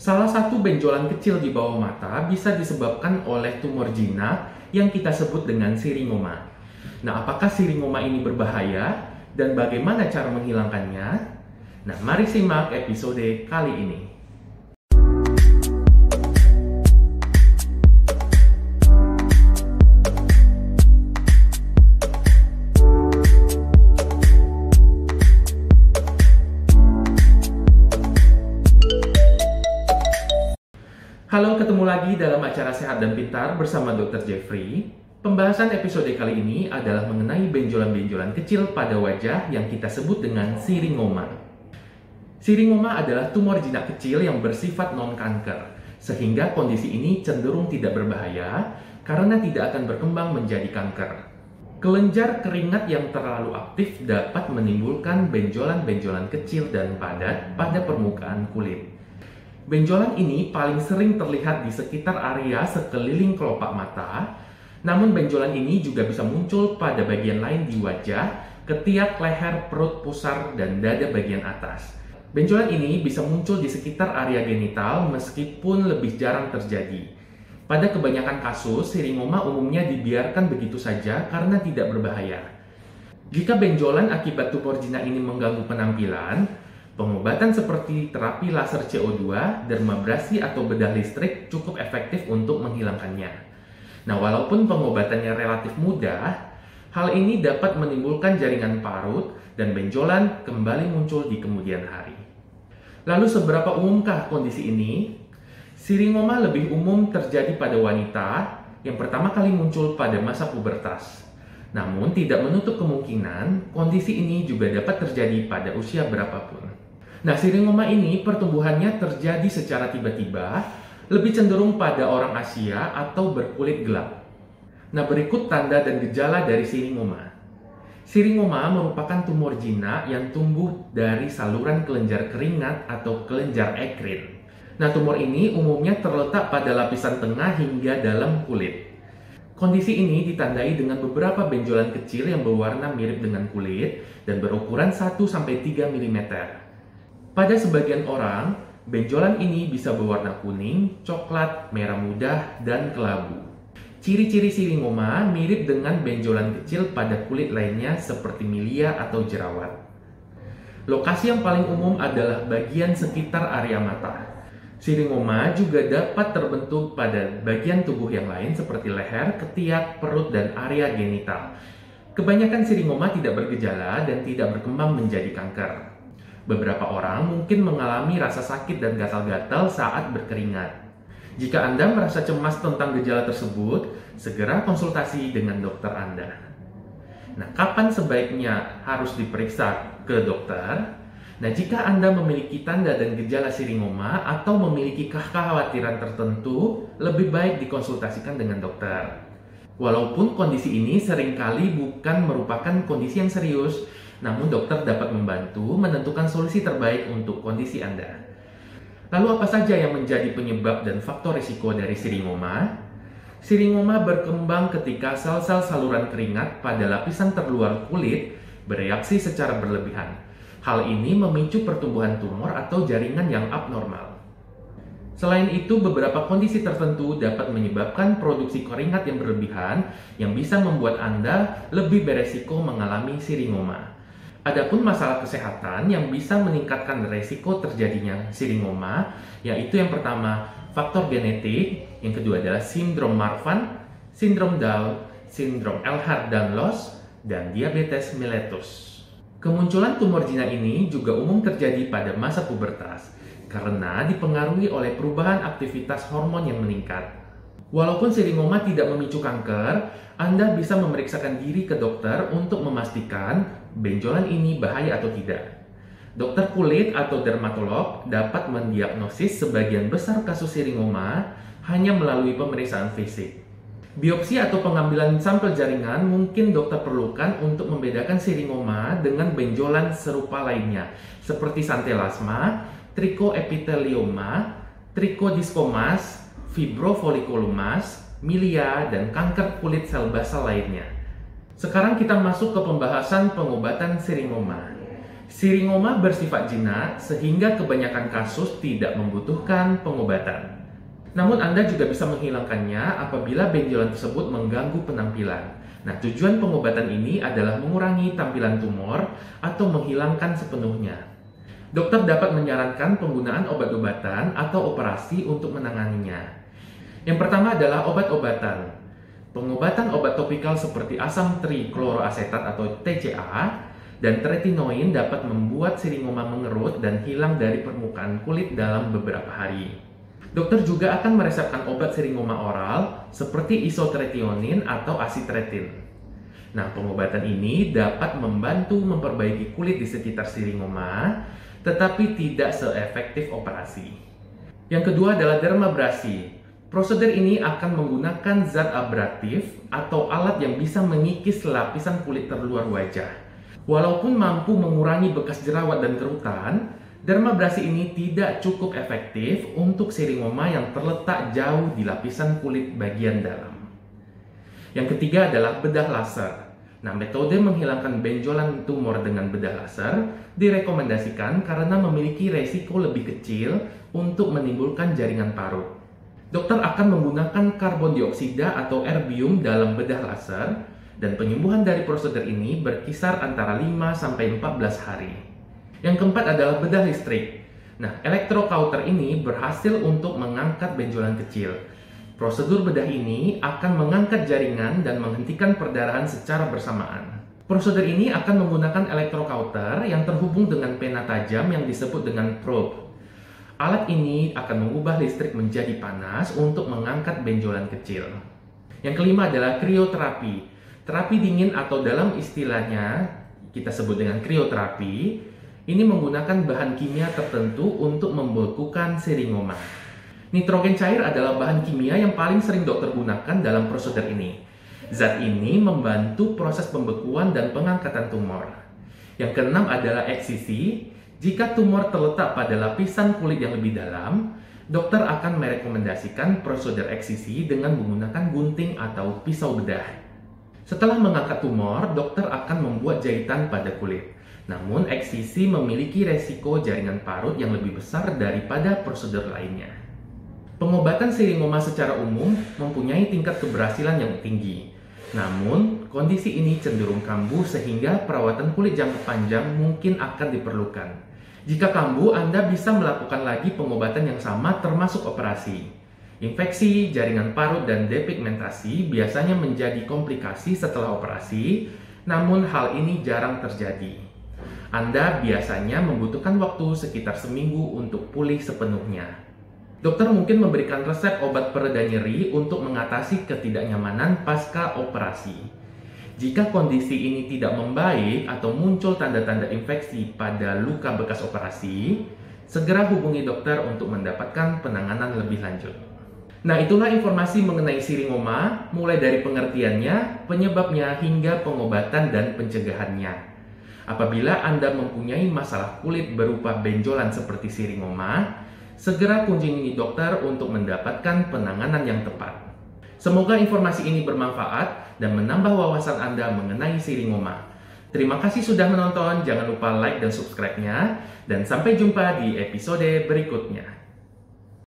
Salah satu benjolan kecil di bawah mata bisa disebabkan oleh tumor jinak yang kita sebut dengan siringoma. Nah, apakah siringoma ini berbahaya dan bagaimana cara menghilangkannya? Nah, mari simak episode kali ini. Halo, ketemu lagi dalam acara Sehat dan Pintar bersama Dr. Jeffrey. Pembahasan episode kali ini adalah mengenai benjolan-benjolan kecil pada wajah yang kita sebut dengan siringoma. Siringoma adalah tumor jinak kecil yang bersifat non-kanker, sehingga kondisi ini cenderung tidak berbahaya karena tidak akan berkembang menjadi kanker. Kelenjar keringat yang terlalu aktif dapat menimbulkan benjolan-benjolan kecil dan padat pada permukaan kulit. Benjolan ini paling sering terlihat di sekitar area sekeliling kelopak mata, namun benjolan ini juga bisa muncul pada bagian lain di wajah, ketiak, leher, perut, pusar, dan dada bagian atas. Benjolan ini bisa muncul di sekitar area genital meskipun lebih jarang terjadi. Pada kebanyakan kasus, siringoma umumnya dibiarkan begitu saja karena tidak berbahaya. Jika benjolan akibat tumor jinak ini mengganggu penampilan, pengobatan seperti terapi laser CO2, dermabrasi, atau bedah listrik cukup efektif untuk menghilangkannya. Nah, walaupun pengobatannya relatif mudah, hal ini dapat menimbulkan jaringan parut dan benjolan kembali muncul di kemudian hari. Lalu, seberapa umumkah kondisi ini? Siringoma lebih umum terjadi pada wanita yang pertama kali muncul pada masa pubertas. Namun, tidak menutup kemungkinan kondisi ini juga dapat terjadi pada usia berapapun. Nah, siringoma ini pertumbuhannya terjadi secara tiba-tiba, lebih cenderung pada orang Asia atau berkulit gelap. Nah, berikut tanda dan gejala dari siringoma. Siringoma merupakan tumor jinak yang tumbuh dari saluran kelenjar keringat atau kelenjar ekrin. Nah, tumor ini umumnya terletak pada lapisan tengah hingga dalam kulit. Kondisi ini ditandai dengan beberapa benjolan kecil yang berwarna mirip dengan kulit dan berukuran 1-3 mm. Pada sebagian orang, benjolan ini bisa berwarna kuning, coklat, merah muda, dan kelabu. Ciri-ciri siringoma mirip dengan benjolan kecil pada kulit lainnya seperti milia atau jerawat. Lokasi yang paling umum adalah bagian sekitar area mata. Siringoma juga dapat terbentuk pada bagian tubuh yang lain seperti leher, ketiak, perut, dan area genital. Kebanyakan siringoma tidak bergejala dan tidak berkembang menjadi kanker. Beberapa orang mungkin mengalami rasa sakit dan gatal-gatal saat berkeringat. Jika Anda merasa cemas tentang gejala tersebut, segera konsultasi dengan dokter Anda. Nah, kapan sebaiknya harus diperiksa ke dokter? Nah, jika Anda memiliki tanda dan gejala siringoma atau memiliki kekhawatiran tertentu, lebih baik dikonsultasikan dengan dokter. Walaupun kondisi ini seringkali bukan merupakan kondisi yang serius, namun dokter dapat membantu menentukan solusi terbaik untuk kondisi Anda. Lalu apa saja yang menjadi penyebab dan faktor risiko dari siringoma? Siringoma berkembang ketika sel-sel saluran keringat pada lapisan terluar kulit bereaksi secara berlebihan. Hal ini memicu pertumbuhan tumor atau jaringan yang abnormal. Selain itu, beberapa kondisi tertentu dapat menyebabkan produksi keringat yang berlebihan yang bisa membuat Anda lebih beresiko mengalami siringoma. Adapun masalah kesehatan yang bisa meningkatkan risiko terjadinya siringoma, yaitu yang pertama, faktor genetik, yang kedua adalah sindrom Marfan, sindrom Down, sindrom Ehlers-Danlos, dan diabetes mellitus. Kemunculan tumor jinak ini juga umum terjadi pada masa pubertas, karena dipengaruhi oleh perubahan aktivitas hormon yang meningkat. Walaupun siringoma tidak memicu kanker, Anda bisa memeriksakan diri ke dokter untuk memastikan benjolan ini bahaya atau tidak. Dokter kulit atau dermatolog dapat mendiagnosis sebagian besar kasus siringoma hanya melalui pemeriksaan fisik. Biopsi atau pengambilan sampel jaringan mungkin dokter perlukan untuk membedakan siringoma dengan benjolan serupa lainnya, seperti santelasma, trichoepithelioma, trichodiscomas, fibrofolliculomas, milia, dan kanker kulit sel basal lainnya. Sekarang kita masuk ke pembahasan pengobatan siringoma. Siringoma bersifat jinak sehingga kebanyakan kasus tidak membutuhkan pengobatan. Namun Anda juga bisa menghilangkannya apabila benjolan tersebut mengganggu penampilan. Nah, tujuan pengobatan ini adalah mengurangi tampilan tumor atau menghilangkan sepenuhnya. Dokter dapat menyarankan penggunaan obat-obatan atau operasi untuk menanganinya. Yang pertama adalah obat-obatan. Pengobatan obat topikal seperti asam trikloroasetat atau TCA dan tretinoin dapat membuat siringoma mengerut dan hilang dari permukaan kulit dalam beberapa hari. Dokter juga akan meresepkan obat siringoma oral seperti isotretinoin atau asitretin. Nah, pengobatan ini dapat membantu memperbaiki kulit di sekitar siringoma, tetapi tidak seefektif operasi. Yang kedua adalah dermabrasi. Prosedur ini akan menggunakan zat abratif atau alat yang bisa mengikis lapisan kulit terluar wajah. Walaupun mampu mengurangi bekas jerawat dan kerutan, dermabrasi ini tidak cukup efektif untuk siringoma yang terletak jauh di lapisan kulit bagian dalam. Yang ketiga adalah bedah laser. Nah, metode menghilangkan benjolan tumor dengan bedah laser direkomendasikan karena memiliki resiko lebih kecil untuk menimbulkan jaringan parut. Dokter akan menggunakan karbon dioksida atau erbium dalam bedah laser, dan penyembuhan dari prosedur ini berkisar antara 5-14 hari. Yang keempat adalah bedah listrik. Nah, elektrokauter ini berhasil untuk mengangkat benjolan kecil. Prosedur bedah ini akan mengangkat jaringan dan menghentikan perdarahan secara bersamaan. Prosedur ini akan menggunakan elektrokauter yang terhubung dengan pena tajam yang disebut dengan probe. Alat ini akan mengubah listrik menjadi panas untuk mengangkat benjolan kecil. Yang kelima adalah krioterapi. Terapi dingin atau dalam istilahnya kita sebut dengan krioterapi, ini menggunakan bahan kimia tertentu untuk membekukan siringoma. Nitrogen cair adalah bahan kimia yang paling sering dokter gunakan dalam prosedur ini. Zat ini membantu proses pembekuan dan pengangkatan tumor. Yang keenam adalah eksisi. Jika tumor terletak pada lapisan kulit yang lebih dalam, dokter akan merekomendasikan prosedur eksisi dengan menggunakan gunting atau pisau bedah. Setelah mengangkat tumor, dokter akan membuat jahitan pada kulit. Namun, eksisi memiliki resiko jaringan parut yang lebih besar daripada prosedur lainnya. Pengobatan siringoma secara umum mempunyai tingkat keberhasilan yang tinggi. Namun, kondisi ini cenderung kambuh sehingga perawatan kulit jangka panjang mungkin akan diperlukan. Jika kambuh, Anda bisa melakukan lagi pengobatan yang sama termasuk operasi. Infeksi, jaringan parut, dan depigmentasi biasanya menjadi komplikasi setelah operasi, namun hal ini jarang terjadi. Anda biasanya membutuhkan waktu sekitar seminggu untuk pulih sepenuhnya. Dokter mungkin memberikan resep obat pereda nyeri untuk mengatasi ketidaknyamanan pasca operasi. Jika kondisi ini tidak membaik atau muncul tanda-tanda infeksi pada luka bekas operasi, segera hubungi dokter untuk mendapatkan penanganan lebih lanjut. Nah, itulah informasi mengenai siringoma, mulai dari pengertiannya, penyebabnya, hingga pengobatan dan pencegahannya. Apabila Anda mempunyai masalah kulit berupa benjolan seperti siringoma, segera kunjungi dokter untuk mendapatkan penanganan yang tepat. Semoga informasi ini bermanfaat dan menambah wawasan Anda mengenai siringoma. Terima kasih sudah menonton, jangan lupa like dan subscribe-nya, dan sampai jumpa di episode berikutnya.